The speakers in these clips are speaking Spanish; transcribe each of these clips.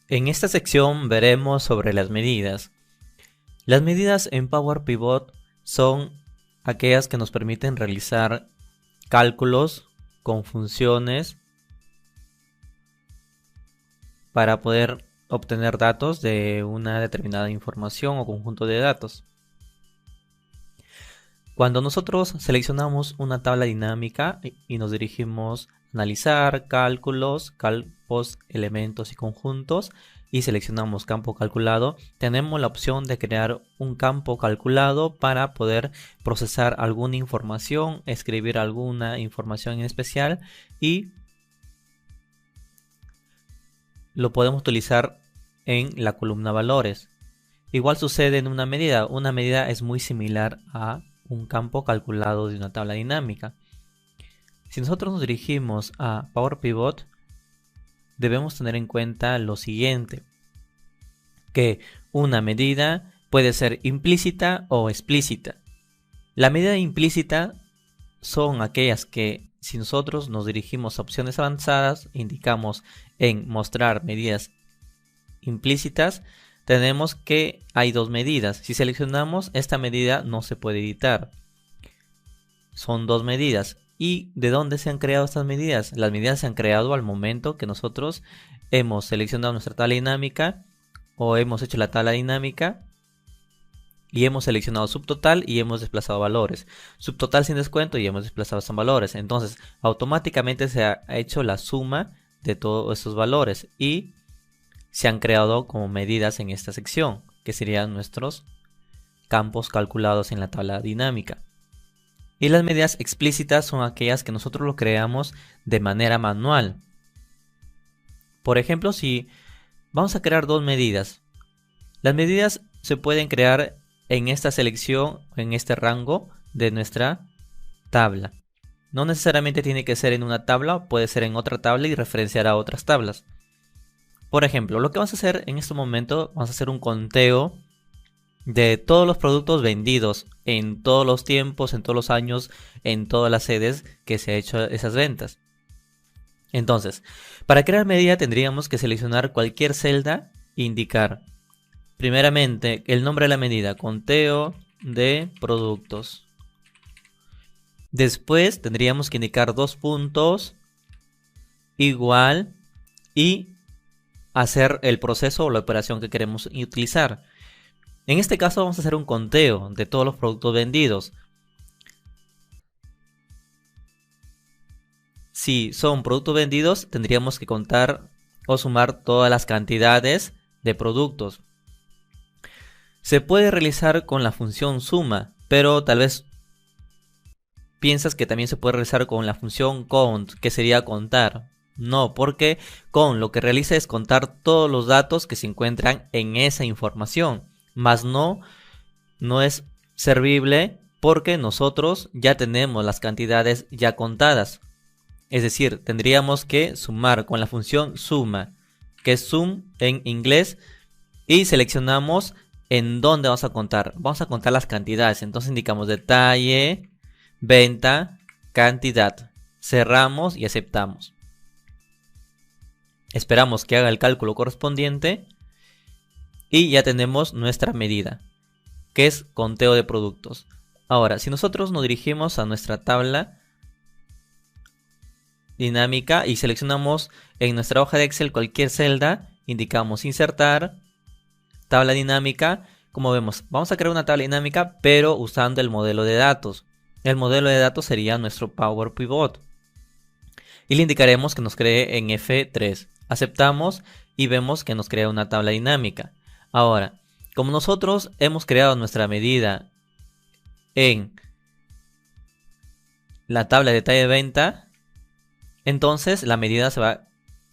En esta sección veremos sobre las medidas. Las medidas en Power Pivot son aquellas que nos permiten realizar cálculos con funciones para poder obtener datos de una determinada información o conjunto de datos. Cuando nosotros seleccionamos una tabla dinámica y nos dirigimos a analizar cálculos, campos, elementos y conjuntos y seleccionamos campo calculado, tenemos la opción de crear un campo calculado para poder procesar alguna información, escribir alguna información en especial y lo podemos utilizar en la columna valores. Igual sucede en una medida. Una medida es muy similar a un campo calculado de una tabla dinámica. Si nosotros nos dirigimos a Power Pivot, debemos tener en cuenta lo siguiente, que una medida puede ser implícita o explícita. La medida implícita son aquellas que, si nosotros nos dirigimos a opciones avanzadas, indicamos en mostrar medidas implícitas, tenemos que hay dos medidas. Si seleccionamos esta medida no se puede editar. Son dos medidas. ¿Y de dónde se han creado estas medidas? Las medidas se han creado al momento que nosotros hemos seleccionado nuestra tabla dinámica o hemos hecho la tabla dinámica y hemos seleccionado subtotal y hemos desplazado valores. Subtotal sin descuento y hemos desplazado esos valores. Entonces automáticamente se ha hecho la suma de todos esos valores y se han creado como medidas en esta sección, que serían nuestros campos calculados en la tabla dinámica. Y las medidas explícitas son aquellas que nosotros lo creamos de manera manual. Por ejemplo, si vamos a crear dos medidas, las medidas se pueden crear en esta selección, en este rango de nuestra tabla. No necesariamente tiene que ser en una tabla, puede ser en otra tabla y referenciar a otras tablas. Por ejemplo, lo que vamos a hacer en este momento, vamos a hacer un conteo de todos los productos vendidos en todos los tiempos, en todos los años, en todas las sedes que se ha hecho esas ventas. Entonces, para crear medida tendríamos que seleccionar cualquier celda e indicar primeramente el nombre de la medida, conteo de productos. Después tendríamos que indicar dos puntos, igual, y hacer el proceso o la operación que queremos utilizar. En este caso vamos a hacer un conteo de todos los productos vendidos. Si son productos vendidos, tendríamos que contar o sumar todas las cantidades de productos. Se puede realizar con la función suma, pero tal vez piensas que también se puede realizar con la función count, que sería contar. No, porque con lo que realiza es contar todos los datos que se encuentran en esa información, más no es servible porque nosotros ya tenemos las cantidades ya contadas. Es decir, tendríamos que sumar con la función suma, que es sum en inglés, y seleccionamos en dónde vamos a contar. Vamos a contar las cantidades, entonces indicamos detalle, venta, cantidad. Cerramos y aceptamos. Esperamos que haga el cálculo correspondiente y ya tenemos nuestra medida, que es conteo de productos. Ahora, si nosotros nos dirigimos a nuestra tabla dinámica y seleccionamos en nuestra hoja de Excel cualquier celda, indicamos insertar, tabla dinámica. Como vemos, vamos a crear una tabla dinámica pero usando el modelo de datos. El modelo de datos sería nuestro Power Pivot. Y le indicaremos que nos cree en F3. Aceptamos y vemos que nos crea una tabla dinámica. Ahora, como nosotros hemos creado nuestra medida en la tabla de detalle de venta, entonces la medida se va a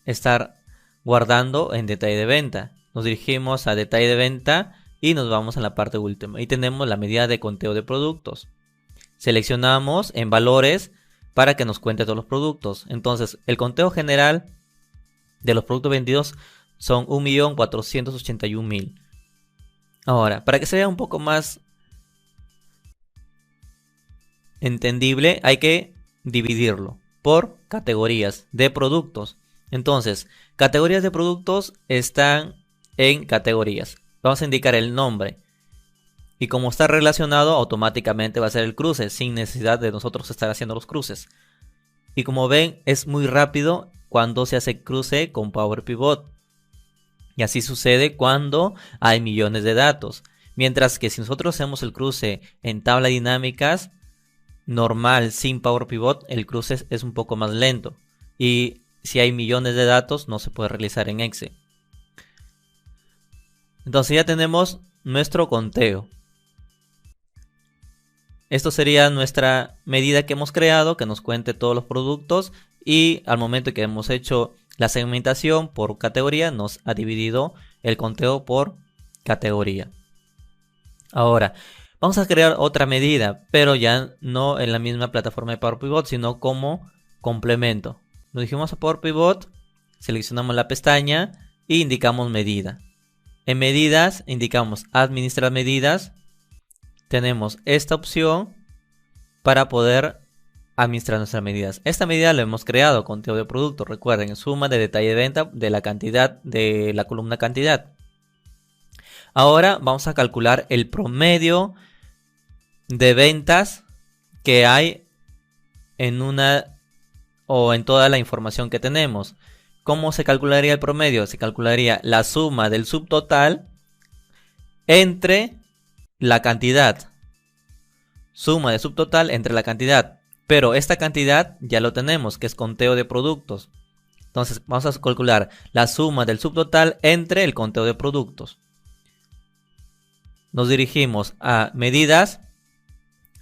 estar guardando en detalle de venta. Nos dirigimos a detalle de venta y nos vamos a la parte última. Y tenemos la medida de conteo de productos. Seleccionamos en valores para que nos cuente todos los productos. Entonces, el conteo general de los productos vendidos son 1.481.000. Ahora, para que sea un poco más entendible, hay que dividirlo por categorías de productos. Entonces, categorías de productos están en categorías. Vamos a indicar el nombre. Y como está relacionado, automáticamente va a ser el cruce, sin necesidad de nosotros estar haciendo los cruces. Y como ven, es muy rápido cuando se hace cruce con Power Pivot. Y así sucede cuando hay millones de datos. Mientras que si nosotros hacemos el cruce en tablas dinámicas, normal, sin Power Pivot, el cruce es un poco más lento. Y si hay millones de datos, no se puede realizar en Excel. Entonces ya tenemos nuestro conteo. Esto sería nuestra medida que hemos creado, que nos cuente todos los productos. Y al momento que hemos hecho la segmentación por categoría, nos ha dividido el conteo por categoría. Ahora, vamos a crear otra medida, pero ya no en la misma plataforma de Power Pivot, sino como complemento. Nos dijimos a Power Pivot, seleccionamos la pestaña e indicamos medida. En medidas indicamos administrar medidas. Tenemos esta opción para poder administrar nuestras medidas. Esta medida la hemos creado, conteo de producto. Recuerden, suma de detalle de venta de la cantidad de la columna cantidad. Ahora vamos a calcular el promedio de ventas que hay en una o en toda la información que tenemos. ¿Cómo se calcularía el promedio? Se calcularía la suma del subtotal entre la cantidad. Suma de subtotal entre la cantidad. Pero esta cantidad ya lo tenemos, que es conteo de productos. Entonces vamos a calcular la suma del subtotal entre el conteo de productos. Nos dirigimos a medidas,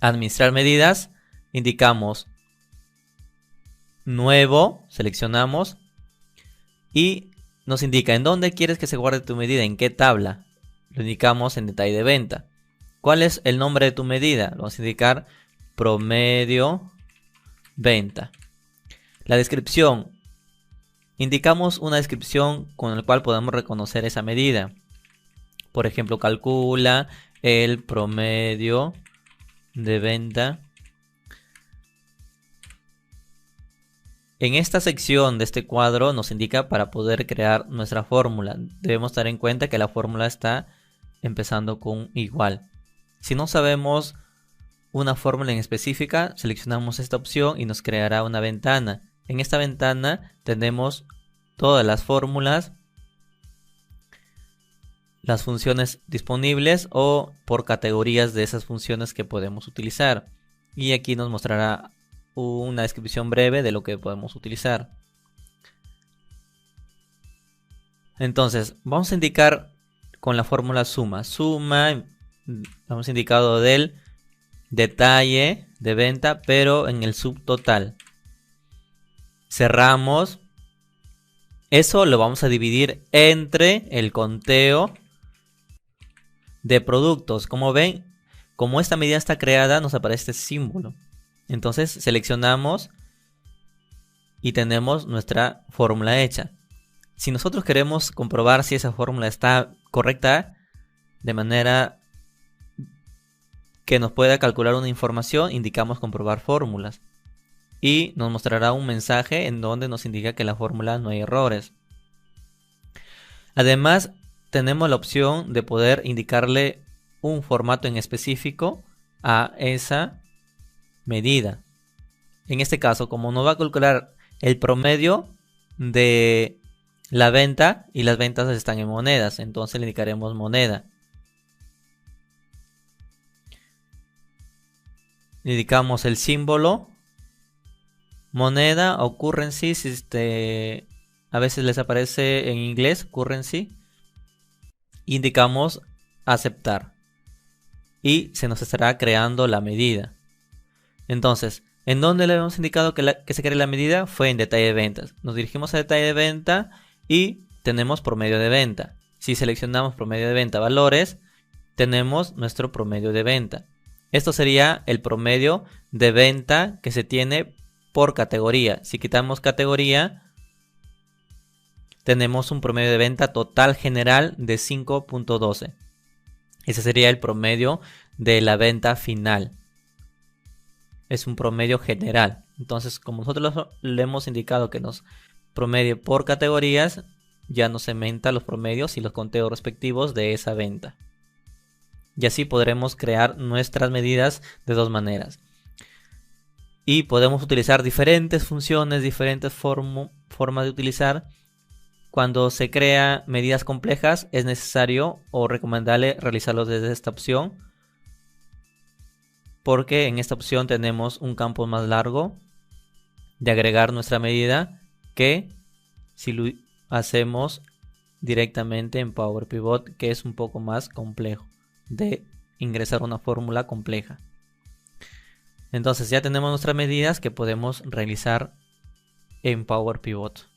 administrar medidas, indicamos nuevo, seleccionamos y nos indica en dónde quieres que se guarde tu medida, en qué tabla. Lo indicamos en detalle de venta. ¿Cuál es el nombre de tu medida? Lo vamos a indicar promedio venta. La descripción. Indicamos una descripción con la cual podemos reconocer esa medida. Por ejemplo, calcula el promedio de venta. En esta sección de este cuadro nos indica para poder crear nuestra fórmula. Debemos tener en cuenta que la fórmula está empezando con igual. Si no sabemos una fórmula en específica, seleccionamos esta opción y nos creará una ventana. En esta ventana tenemos todas las fórmulas, las funciones disponibles o por categorías de esas funciones que podemos utilizar. Y aquí nos mostrará una descripción breve de lo que podemos utilizar. Entonces, vamos a indicar con la fórmula suma. Suma, hemos indicado del detalle de venta, pero en el subtotal. Cerramos. Eso lo vamos a dividir entre el conteo de productos. Como ven, como esta medida está creada, nos aparece este símbolo. Entonces seleccionamos y tenemos nuestra fórmula hecha. Si nosotros queremos comprobar si esa fórmula está correcta, de manera que nos pueda calcular una información, indicamos comprobar fórmulas. Y nos mostrará un mensaje en donde nos indica que en la fórmula no hay errores. Además, tenemos la opción de poder indicarle un formato en específico a esa medida. En este caso, como nos va a calcular el promedio de la venta y las ventas están en monedas, entonces le indicaremos moneda. Le indicamos el símbolo moneda o currency, si a veces les aparece en inglés currency. Indicamos aceptar y se nos estará creando la medida. Entonces, ¿en dónde le hemos indicado que se cree la medida? Fue en detalle de ventas. Nos dirigimos a detalle de venta y tenemos promedio de venta. Si seleccionamos promedio de venta valores, tenemos nuestro promedio de venta. Esto sería el promedio de venta que se tiene por categoría. Si quitamos categoría, tenemos un promedio de venta total general de 5.12. Ese sería el promedio de la venta final. Es un promedio general. Entonces, como nosotros le hemos indicado que nos promedio por categorías, ya nos aumenta los promedios y los conteos respectivos de esa venta. Y así podremos crear nuestras medidas de dos maneras. Y podemos utilizar diferentes funciones, diferentes formas de utilizar. Cuando se crea medidas complejas es necesario o recomendable realizarlos desde esta opción, porque en esta opción tenemos un campo más largo de agregar nuestra medida que si lo hacemos directamente en Power Pivot, que es un poco más complejo de ingresar una fórmula compleja. Entonces ya tenemos nuestras medidas que podemos realizar en Power Pivot.